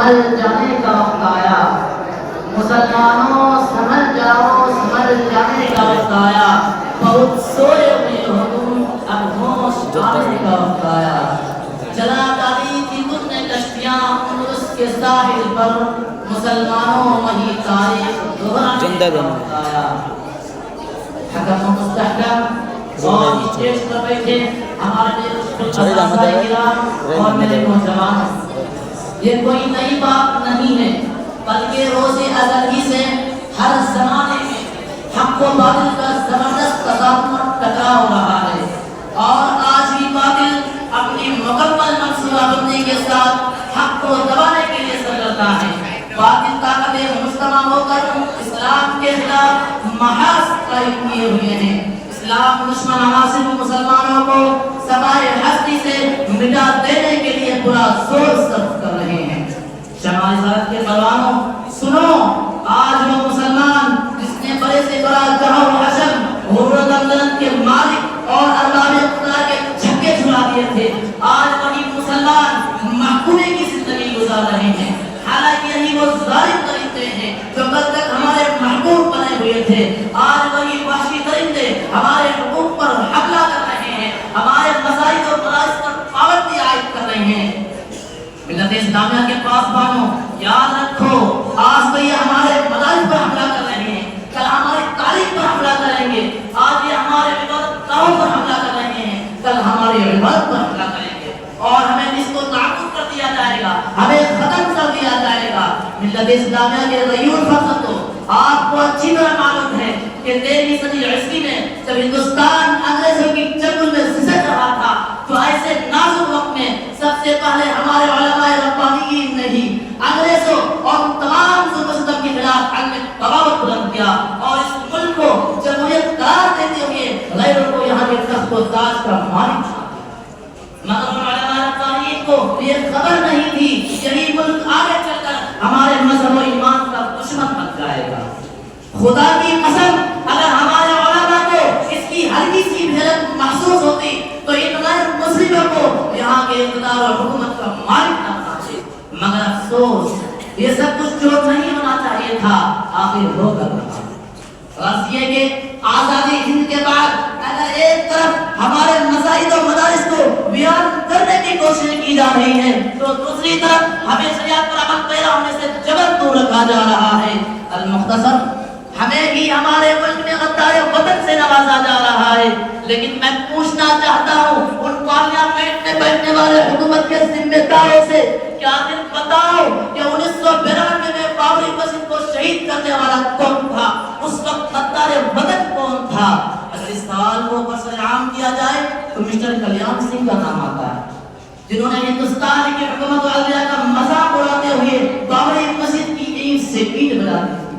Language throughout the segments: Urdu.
سنبھل جانے کا وقت آیا، مسلمانوں سنبھل جاؤ، سنبھل جانے کا وقت آیا، بہت سوئے ہوئے ہو تم، اب ہوش آنے کا وقت آیا۔ جلا ڈالی تھی تم نے کشتیاں اندلس کے ساحل پر، مسلمانوں وہی تاریخ دہرانے کا وقت آیا۔ حکم و مستحکم اور اسٹیج پر بیٹھے ہمارے کرام اور میرے نوجوانوں، یہ کوئی نئی بات نہیں ہے، بلکہ روز ازل ہی سے ہر زمانے میں حق و باطل کا زبردست تضاد ٹکراؤ رہا ہے، اور آج بھی باطل اپنی مکمل منصوبہ بندی کے ساتھ حق کو دبانے کے لیے سر کرتا ہے۔ باطل طاقتیں مجتمع ہو کر اسلام کے خلاف محاذ قائم کیے ہوئے ہیں۔ اسلام دشمن عناصر مسلمانوں کو سوائے ہستی سے مٹا دینے کے لیے پورا زور صرف کر رہے ہیں۔ شمالی سرحد کے پروانوں سنو، آج وہ مسلمان جس نے بڑے سے بڑا جہاں و حشم غرور دمدن کے مالک اور ارباب خدا کے چھکے چھڑا دیے تھے، آج وہی مسلمان محکومے کی زندگی گزار رہے ہیں۔ حالانکہ یہی وہ ظالم درندے ہیں جو کل تک ہمارے محکوم بنے ہوئے تھے، آج وہی وحشی درندے ہمارے حقوق پر حملہ کر رہے ہیں، ہمارے مسائل اور فرائض پر پابندی عائد کر رہے ہیں۔ ملت اسلامیہ کے پاسبانوں یاد رکھو، آج تو یہ ہمارے مدارس پر حملہ کر رہے ہیں، کل ہماری تعلیم پر حملہ کریں گے، آج یہ ہمارے عبادت گاہوں پر حملہ کر رہے ہیں، کل ہماری عبادت پر حملہ کریں گے، اور ہمیں اس کو نابود کر دیا جائے گا، ہمیں ختم کر دیا جائے گا۔ ملت اسلامیہ کے غیور فرزندوں، آپ کو اچھی طرح معلوم ہے کہ 13ویں صدی عیسوی میں جب ہندوستان انگریزوں کی چنگل میں سسک رہا تھا، تو ایسے نازک وقت میں سب سے پہلے ہمارے علماء ربانیین نے ہی انگریزوں اور تمام ظلم و ستم کے خلاف علم بغاوت بلند کیا، اور اس ملک کو جمہوریت قرار دیتے ہوئے غیروں کو یہاں کے تخت و تاج کا مالک بنا دیا۔ مگر علماء ربانیین کو یہ خبر نہیں تھی یہی ملک آگے چل کر ہمارے مذہب و ایمان کا دشمن بن جائے گا۔ خدا کی قسم، اگر ہمارے علماء کو اس کی ہلکی سی جھلک محسوس ہوتی تو ان غیر مسلموں کو یہاں کے اقتدار اور حکومت کا مالک نہ بناتے۔ مگر افسوس، یہ سب کچھ جو نہیں ہونا چاہیے تھا آخر ہو کر رہا۔ غرض یہ کہ آزادی ہند کے بعد اگر ایک طرف ہمارے مساجد و مدارس کو بیان کرنے کی کوشش کی جا رہی ہے تو دوسری طرف ہمیں شریعت پر عمل پیرا ہونے سے جبر دور رکھا جا رہا ہے۔ المختصر، ہمیں بھی ہمارے ملک میں غدار وطن سے نوازا جا رہا ہے، لیکن میں پوچھنا چاہتا ہوں ان پارلیمنٹ میں بیٹھنے والے حکومت کے ذمہ داروں سے، کیا دن بتاؤ کہ 1992 میں بابری مسجد کو شہید کرنے والا کون تھا؟ اس وقت غدار وطن کون تھا؟ اگر اس سوال کو برسر کیا جائے تو مسٹر کلیان سنگھ کا نام آتا ہے، جنہوں نے ہندوستان کی حکومت عالیہ کا مذاق اڑاتے ہوئے بابری مسجد کی اینٹ سے اینٹ بنا دی تھی۔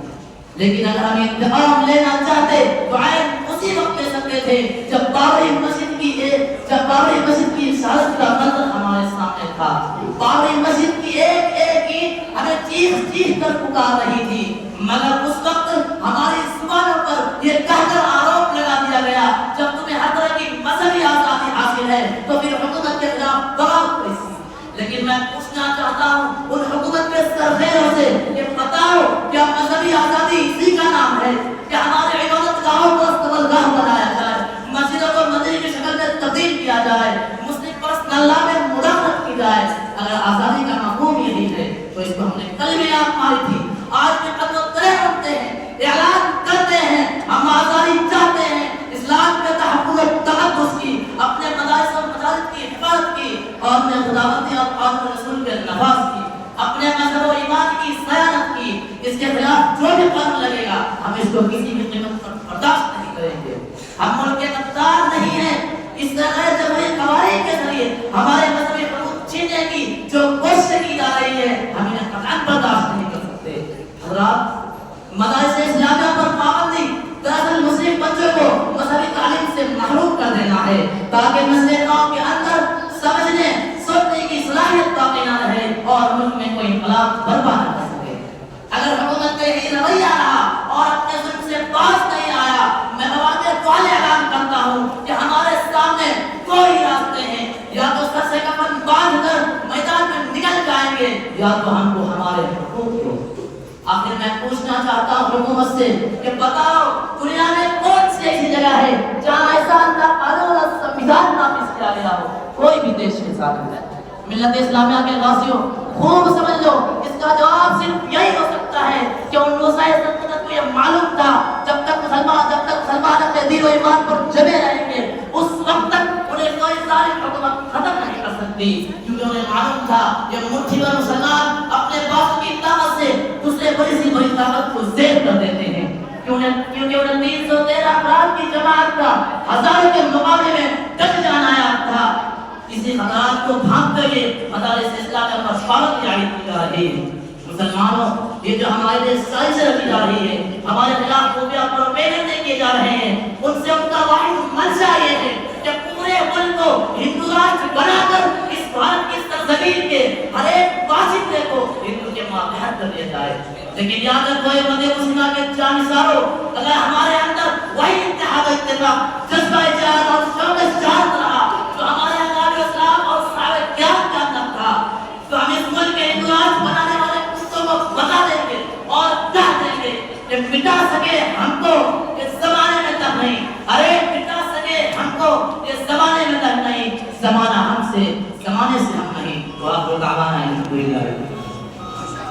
لیکن اگر ہم انتقام لینا چاہتے تو عین اسی وقت لے سکتے تھے جب بابری مسجد کی حالت کا منظر ہمارے سامنے تھا۔ بابری مسجد کی ایک ایک اینٹ ہمیں چیخ چیخ کر پکار رہی تھی، مگر اس وقت ہماری زبانوں پر یہ کہہ کر آروپ لگا دیا گیا جب تمہیں ہر طرح کی مذہبی آزادی حاصل ہے تو پھر حکومت کے خلاف بغاوت کیسی؟ لیکن میں پوچھنا چاہتا ہوں ان حکومت کے سرخیروں سے، یہ بتاؤ کیا مذہبی آزادی اسی کا نام ہے کہ ہمارے عبادت گاہوں کو استقبال بنایا جائے، مسجدوں کو مندر کی شکل میں تبدیل کیا جائے، مسلم پرست اللہ میں مداخلت کی جائے؟ اگر آزادی کا مفہوم یہی ہے تو اس کو ہم نے کل میں یاد ماری تھی، آج بھی قدر و طرح رکھتے ہیں، اعلان کرتے ہیں ہم آزادی چاہتے ہیں، اسلام کے تحفظ و تقدس کی، اپنے مدارس اور مساجد کی حفاظت کی، اور اپنے خداوندی اور قانون رسول کے نفاذ کی، اپنے مذہب و ایمان کی صیانت کی۔ اس کے خلاف جو بھی قانون لگے گا ہم اس کو کسی بھی قیمت پر برداشت نہیں کریں گے۔ ہم ملک کے غدار نہیں ہیں، اس غیر جمہوری قوانین کے ذریعے ہمارے مذہبی حقوق چھیننے کی جو کوشش کی جا رہی ہے ہم انہیں قطعاً برداشت نہیں کر سکتے۔ حضرات، مدارس اسلامیہ پر پابندی دراصل مسلم بچوں کو مذہبی تعلیم سے محروم کر دینا ہے تاکہ نسل قوم کے اندر سمجھنے سوچنے کی صلاحیت باقی نہ رہے اور ملک میں کوئی انقلاب برپا نہ کر سکے۔ اگر حکومت کا یہ رویہ رہا اور اپنے ظلم سے باز نہیں آیا، میں مواقع والے اعلان کرتا ہوں کہ ہمارے سامنے دو ہی راستے ہیں، یا تو سر سے کفن باندھ کر میدان میں نکل جائیں گے یا تو ہم کو ہمارے حقوق دو۔ آخر میں پوچھنا چاہتا ہوں حکومت سے کہ بتاؤ دنیا میں کون سی ایسی جگہ ہے جہاں ایسا اللہ قانون اور سنویدھان نافذ کیا گیا ہو؟ کوئی بھی دیش کے ساتھ ہے۔ ملت اسلامیہ کے غازیوں خوب سمجھ لو، اس کا جواب صرف یہی ہو سکتا ہے کہ ان روسائے سلطنت کو یہ معلوم تھا جب تک مسلمان اپنے دین و ایمان پر جمے رہیں گے اس وقت تک انہیں کوئی ظالم حکومت ختم نہیں کر سکتی، کیونکہ انہیں معلوم تھا کہ مٹھی بھر مسلمان اپنے بازو کی طاقت سے دوسرے بڑی سی بڑی طاقت کو زیر کر دیتے ہیں، کیونکہ انہیں 313 افراد کی جماعت کا ہزاروں کے مقابلے میں ڈٹ جانا آیا تھا۔ اسی خطرات کو بھانپتے ہوئے مدارس اسلامیہ پر فارغ جاری کی جا رہی ہے۔ مسلمانوں، یہ جو ہمارے لیے سازشیں رچی جا رہی ہے، ہمارے خلاف خوفیہ پروپیگنڈے کیے جا رہے ہیں، ان سے ان کا واحد منشا یہ ہے کہ پورے ملک کو ہندو راج بنا کر اس بھارت کی سرزمین کے ہر ایک باشندے کو ہندو کے ماتحت کر دیا جائے۔ لیکن یاد رکھو امت مسلمہ کے جانثاروں، اگر ہمارے اندر وہی اتحاد و اتفاق، جذبہ جہاد اور شوق جہاد رہا تو ہمارے اقدار اسلام اور صحابہ کرام کے اندر تھا، تو ہم اس ملک کے ہندو راج بنانے والے کتوں کو بتا دیں گے اور کہہ دیں گے کہ مٹا سکے ہم کو اس زمانے میں تک نہیں، ارے مٹا سکے ہم کو اس زمانے میں تک نہیں، زمانہ ہم سے زمانے سے